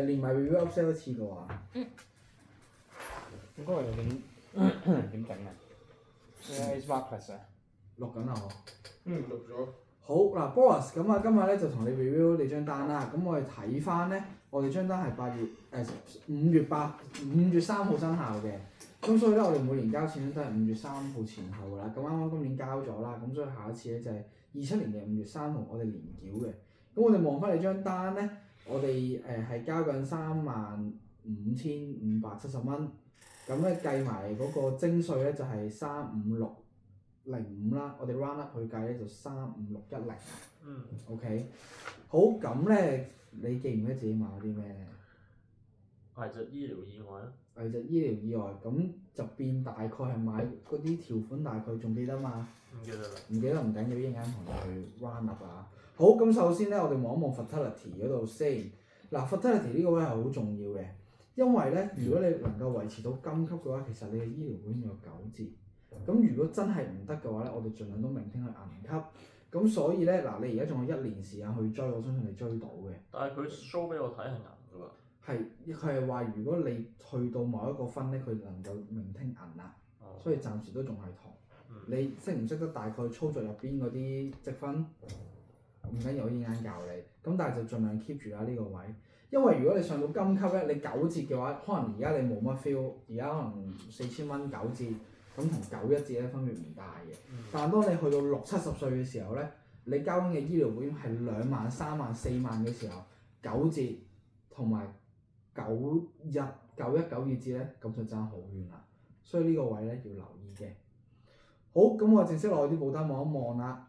連埋 review upsell 一次嘅話，嗰個又點整啊？咩 Smart Plus 啊？錄緊啦我。錄咗。好嗱 ，Boris 咁啊，今日咧就同你 review 你張單啦。咁我哋睇翻咧，我哋張單係5月3號生效嘅。咁所以咧，我哋每年交錢都係5月3號前後㗎啦。咁啱啱今年交咗啦，咁所以下一次咧就係27年嘅5月3號，我哋年繳嘅。咁我哋望翻你張單咧，我哋係交緊35,570蚊。咁咧計埋嗰個徵稅咧就係35605啦，我哋 round up 去計咧就35610。OK， 好，咁咧，你記唔記得自己買咗啲咩咧？危疾醫療意外啊！危疾醫療意外，咁就變大概係買嗰啲條款，大概仲記得嘛？唔記得啦。唔記得唔緊要，一陣間同你去 round up 啊。好，咁首先咧，我哋望一望 fertility 嗰度先。嗱 fertility 呢個位係好重要嘅，因為咧，如果你能夠維持到金級嘅話，其實你嘅醫療保險有9折。咁如果真係唔得嘅話咧，我哋盡量都明聽去銀級。咁所以咧，嗱，你而家仲有1年時間去追，我相信你追到嘅。但係佢 show 俾我睇係銀㗎喎。佢係話如果你去到某一個分咧，佢能夠明聽銀啦，所以暫時都仲係銅。你識唔識得大概操作入邊嗰啲積分？唔緊要，我依間教你。咁但係就盡量 keep 住啦呢個位，因為如果你上到金級咧，你9折嘅話，可能而家你冇乜 feel，而家可能4000蚊9折，咁同91折咧分別唔大嘅。但係當你去到60-70歲嘅時候咧，你交緊嘅醫療保險係2萬、3萬、4萬嘅時候，9折同埋91、92折咧，咁就爭好遠啦。所以呢個位咧要留意嘅。好，咁我正式落去啲保單望一望啦。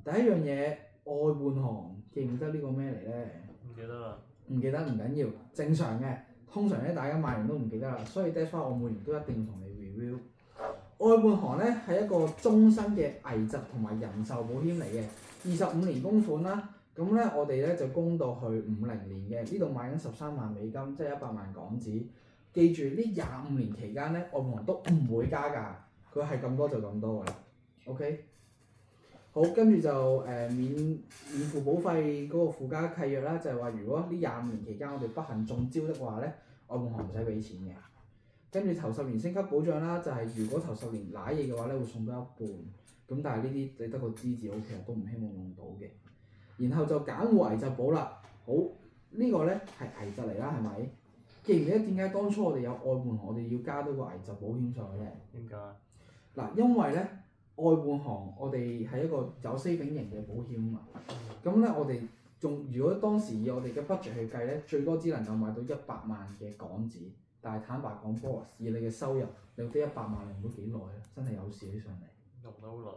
第一樣嘢，愛換行，記唔記得呢個咩嚟咧？唔記得啦。唔記得唔緊要，正常嘅。通常咧，大家買完都唔記得啦，所以 that's why 我每年都一定要同你 review。愛換行咧係一個終身嘅危疾同埋人壽保險嚟嘅，25年供款啦。咁咧我哋咧就供到去50年嘅，呢度買緊13萬美金，即係100萬港紙。記住呢25年期間咧，愛換行都唔會加價，佢係咁多就咁多㗎啦。OK。好，跟住就免付保費嗰個附加契約啦，就係話如果呢25年期間我哋不幸中招的話咧，愛換行唔使俾錢嘅。跟住頭10年升級保障啦，就係如果頭10年揦嘢嘅話咧，會送多一半。咁但係呢啲你得個知字 OK 啊，都唔希望用到嘅。然後就減護危疾保啦。好，呢個咧係危疾嚟啦，係咪？記唔記得點解當初我哋有愛換行，我哋要加多個危疾保險上去咧？點解？嗱，因為咧。愛換行，我哋係一個有 saving 型嘅保險啊。咁咧，我哋如果當時以我哋嘅 budget 去計咧，最多只能夠買到100萬嘅港紙。但係坦白講 Boris 以你嘅收入，你得100萬用到幾耐咧？真係有事起上嚟。用得好耐。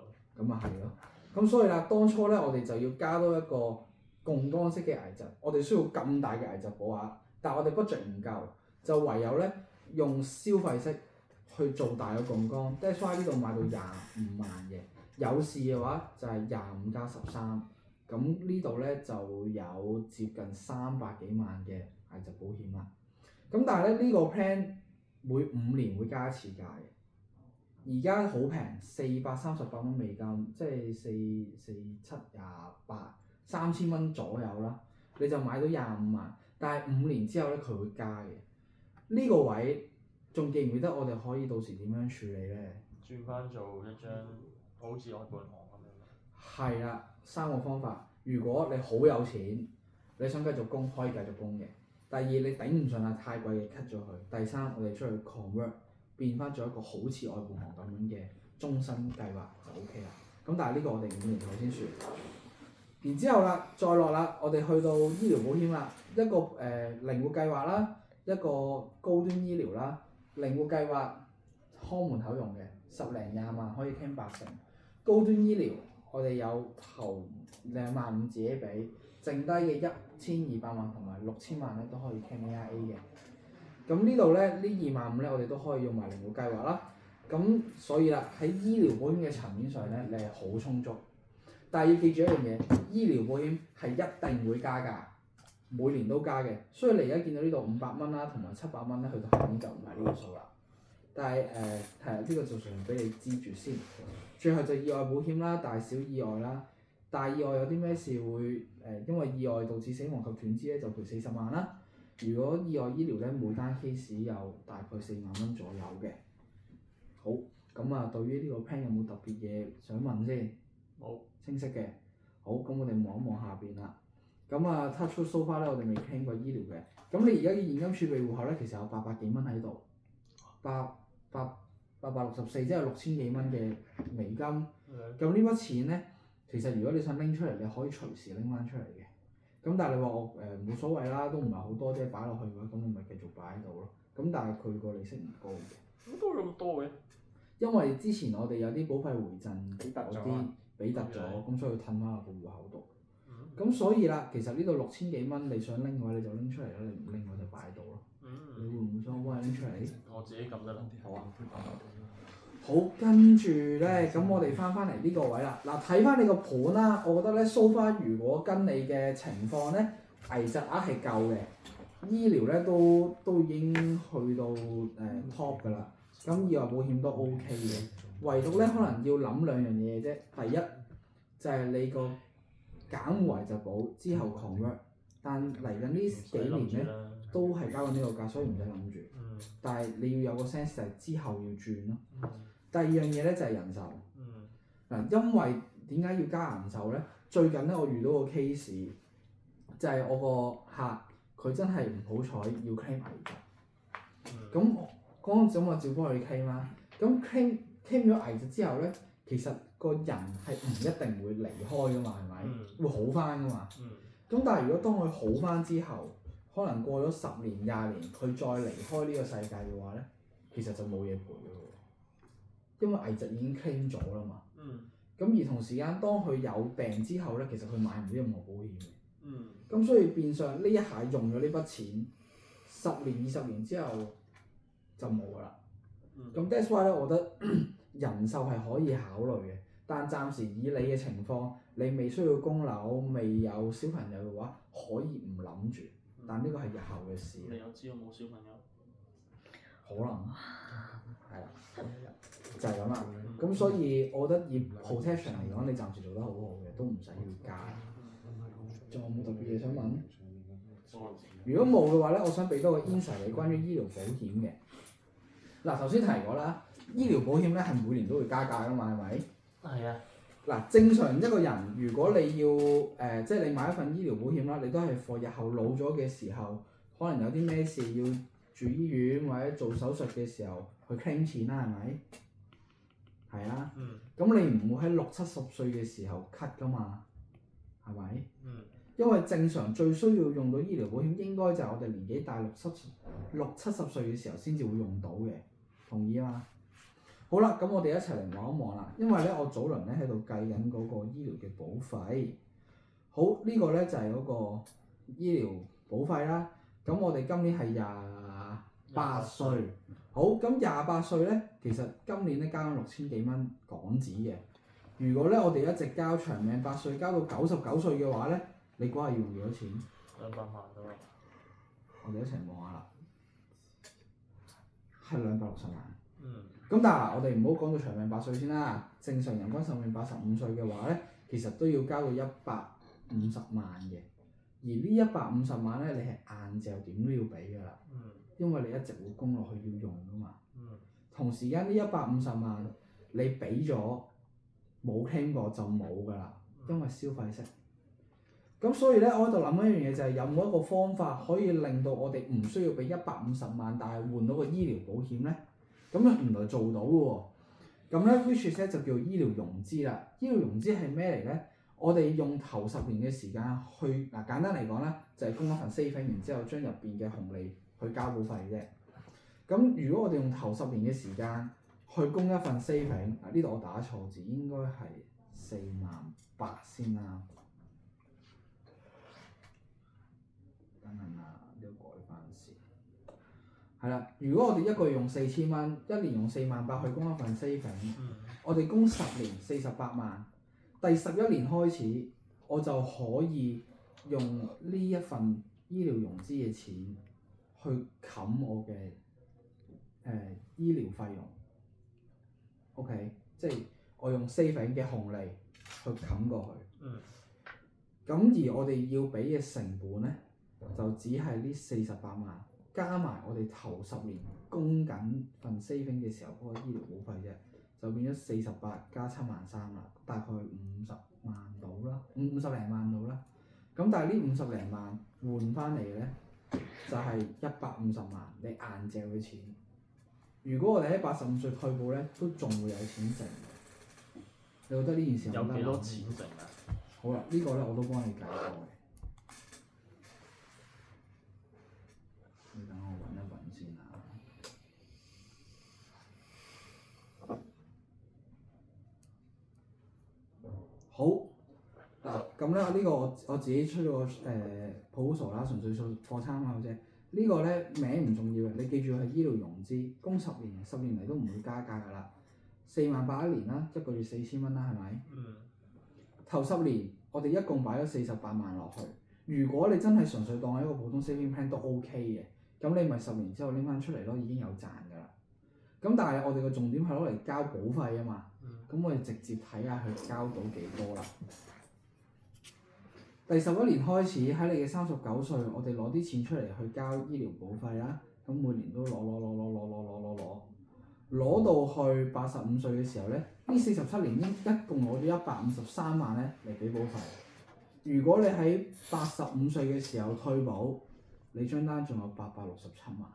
咁啊係咯。咁所以啦，當初咧我哋就要加多一個槓桿式嘅危疾，我哋需要咁大嘅危疾保額，但係我哋 budget 唔夠，就唯有咧用消費式。去做大嘅槓桿 that's why 呢度買到25萬嘅，有事嘅話就係25加13，咁呢度咧就有接近300幾萬嘅危疾保險啦。咁但係咧呢個 plan 每5年會加一次價嘅，而家好平，438蚊美金，即係44728，3000蚊左右啦，你就買到25萬，但係5年之後咧佢會加嘅，呢個位。仲記唔記得我哋可以到時點樣處理咧？轉翻做一張好似愛換行咁樣。係啦，3個方法。如果你好有錢，你想繼續供，可以繼續供嘅。第二，你頂唔順啦，太貴嘅 cut 咗佢。第三，我哋出去 convert 變翻做一個好似愛換行咁樣嘅終身計劃就 OK 啦。咁但係呢個我哋5年後先算。然之後啦，再落啦，我哋去到醫療保險啦，一個靈活計劃啦，一個高端醫療啦。靈活計劃看門口用嘅，10零20萬可以 claim 80%。高端醫療我哋有頭2萬5自己俾，剩低嘅1200萬同埋6000萬咧都可以 claim AIA 嘅。咁呢度咧呢2萬5咧我哋都可以用埋靈活計劃啦。咁所以啦喺醫療保險嘅層面上咧，你係好充足。但係要記住一樣嘢，醫療保險係一定會加價。每年都加嘅，所以你而家見到呢度500蚊啦，同埋700蚊咧，去到下年就唔係呢個數啦。但係係呢個就純俾你知住先。最後就意外保險啦，大小意外啦，大意外有啲咩事會因為意外導致死亡及斷肢咧，就賠40萬啦。如果意外醫療咧，每單 case 有大概4萬蚊左右嘅。好，咁啊，對於呢個 plan 有冇特別嘢想問先？冇。清晰嘅。好，咁我哋望一望下邊啦。咁啊 touch wood so far 咧，我哋未 claim 過醫療嘅。咁你而家嘅現金儲備戶口咧，其實有800幾蚊喺度，864即係6000幾蚊嘅美金。咁呢筆錢咧，其實如果你想拎出嚟，你可以隨時拎翻出嚟嘅。咁但係你話我冇所謂啦，都唔係好多啫，擺落去嘅話，咁你咪繼續擺喺度咯。咁但係佢個利息唔高嘅。點解會咁多嘅？因為之前我哋有啲保費回贈俾突咗嗰啲啊俾突咗，咁所以要褪翻落個戶口度。嗯咁所以啦，其實呢度6000幾蚊，你想拎嘅話你就拎出嚟啦，你唔拎我就擺喺度咯。你會唔會想幫你拎出嚟？我自己撳得啦。好啊。好，跟住咧，咁我哋翻嚟呢個位啦。嗱，睇翻你個盤啦，我覺得咧，so far如果跟你嘅情況咧，危疾額係夠嘅，醫療咧都已經去到top 㗎啦。咁意外保險都 OK 嘅，唯獨咧可能要諗2樣嘢啫。第一就係、你個減戶危疾保之後 convert，但嚟緊呢幾年咧都係交緊呢個價，所以唔使諗住。但係你要有個 sense 就係之後要轉咯。第二樣嘢咧就係人手。嗱，因為點解要加人手咧？最近咧我遇到個 case，就係我個客佢真係唔好彩要 claim 危疾。咁嗰陣時我照幫佢 claim 啦。咁 claim 咗危疾之後咧，其實個人係唔一定會離開噶嘛，係咪？會好翻噶嘛。咁但係如果當佢好翻之後，可能過咗10年、20年，佢再離開呢個世界嘅話咧，其實就冇嘢賠㗎喎。因為危疾已經 claim 咗啦嘛。咁而同時間，當佢有病之後咧，其實佢買唔到任何保險嘅。咁所以變相呢一下用咗呢筆錢，10年、20年之後就冇㗎啦。咁 that's why 咧，我覺得人壽係可以考慮嘅，但暫時以你嘅情況，你未需要供樓，未有小朋友嘅話，可以唔諗住。但呢個係日後嘅事。你又知我冇小朋友？可能係啦，就係咁啦。咁所以我覺得以 protection 嚟講，你暫時做得好好嘅，都唔使要加。仲有冇特別嘢想問？如果冇嘅話咧，我想俾多個 insight 你關於醫療保險嘅。嗱，頭先提過啦，醫療保險咧係每年都會加價噶嘛，係咪？係啊。嗱，正常一個人如果你要即係你買一份醫療保險啦，你都係為日後老咗嘅時候，可能有啲咩事要住醫院或者做手術嘅時候去 claim 錢啦，係咪？係啊。咁你唔會喺60、70歲嘅時候 cut 噶嘛，係咪？因為正常最需要用到醫療保險，應該就係我哋年紀大60、70歲嘅時候先至會用到嘅，同意啊嘛？好啦，咁我哋一齊嚟望一望啦，因為咧我早輪咧喺度計緊嗰個醫療嘅保費。好，呢個咧就係嗰個醫療保費啦。咁我哋今年係28歲。好，咁28歲咧，其實今年咧交緊6000幾蚊港紙嘅。如果咧我哋一直交長命百歲，交到99歲嘅話咧，你估下要用幾多錢？200萬啊嘛。我哋一齊望下啦，係260萬。咁但係我哋唔好講到長命百歲先啦，正常人均壽命85歲嘅話咧，其實都要交到150萬嘅。而呢150萬咧，你係硬就點都要俾㗎啦。因為你一直會供落去要用㗎嘛。同時間呢150萬你俾咗冇 claim 過就冇㗎啦，因為消費息。咁所以咧，我喺度諗一樣嘢就係有冇一個方法可以令到我哋唔需要俾150萬，但係換到個醫療保險咧？咁啊原來做到嘅喎。咁咧 which is 咧就叫醫療融資啦。醫療融資係咩嚟咧？我哋用頭10年嘅時間去簡單嚟講咧，就係供一份 saving，然之後將入邊嘅紅利去交保費啫。咁如果我哋用頭10年嘅時間去供一份 saving，呢度我打錯字，應該係48000先啦。等陣啊，呢度改翻先。係啦，如果我哋一個月用4000蚊，一年用48000去供一份 saving，我哋供10年48萬，第11年開始我就可以用呢一份醫療融資嘅錢去冚我嘅醫療費用。OK， 即係我用 saving 嘅紅利去冚過去。咁而我哋要俾嘅成本咧，就只係呢48萬，加埋我哋頭10年供緊份 saving 嘅時候嗰個醫療保費啫，就變咗48加73000啦，大概50萬到啦，50零萬到啦。咁但係呢50零萬換翻嚟嘅咧，就係150萬你硬借嘅錢。如果我哋喺85歲退保咧，都仲會有錢剩。你覺得呢件事有幾多錢剩啊？好啦，呢個咧我都幫你計過嘅。你等我揾一揾先啊。好嗱，咁咧呢個我自己出咗個proposal啦，純粹做參考啫。呢個咧名唔重要嘅，你記住係醫療融資，供10年，10年嚟都唔會加價㗎啦。48000一年啦，一個月4000蚊啦，係咪？頭10年我哋一共擺咗48萬落去。如果你真係純粹當係一個普通 saving plan 都 OK 嘅，咁你咪10年之後拎翻出嚟咯，已經有賺㗎啦。咁但係我哋個重點係攞嚟交保費啊嘛。咁我哋直接睇下佢交到幾多啦。第11年開始喺你嘅39歲，我哋攞啲錢出嚟去交醫療保費啦。咁每年都攞到去85歲嘅時候咧，呢47年一共攞咗153萬咧嚟俾保費。如果你喺85歲嘅時候退保，你張單仲有867萬。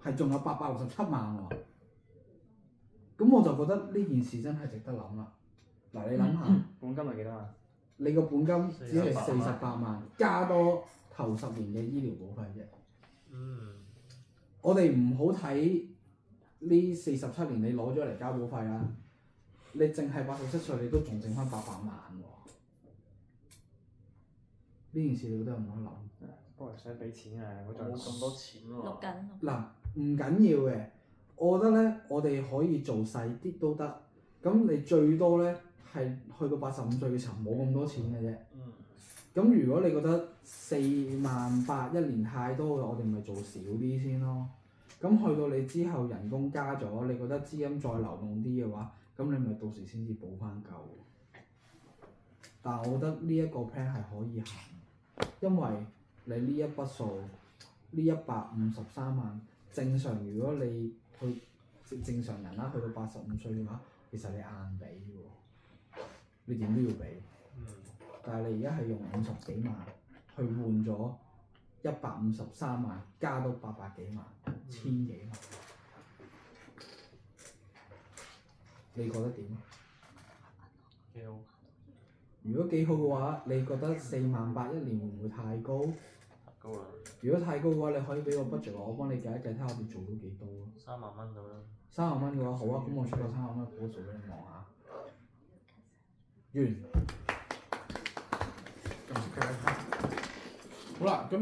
係仲有867萬喎。咁我就覺得呢件事真係值得諗啦。嗱，你諗下，本金係幾多啊？你個本金只係48萬，加多頭10年嘅醫療保費啫。我哋唔好睇呢47年你攞咗嚟交保費啦，你淨係87歲你都仲剩翻800萬喎。呢件事你覺得有冇得諗？不過想俾錢啊，冇咁多錢喎。錄緊。嗱，唔緊要嘅，我覺得咧，我哋可以做細啲都得。咁你最多咧係去到85歲嘅時候冇咁多錢嘅啫。咁如果你覺得48000一年太多嘅，我哋咪做少啲先咯。咁去到你之後人工加咗，你覺得資金再流動啲嘅話，咁你咪到時先至補翻夠。但係我覺得呢一個 plan 係可以行，因為你呢一筆數，呢153萬，正常如果你去正常人啦，去到85歲嘅話，其實你硬俾喎，你點都要俾。但係你而家係用50幾萬去換咗153萬，加到800幾萬，1000幾萬，你覺得點？幾好。如果幾好嘅話，你覺得48000一年會唔會太高？高啦。如果太高嘅話，你可以俾個 budget 我幫你計一計，睇下我哋做到幾多咯。 3萬蚊到啦。 3萬蚊嘅話，好啊，咁我出個3萬蚊 proposal 俾你望下。完。好啦，咁。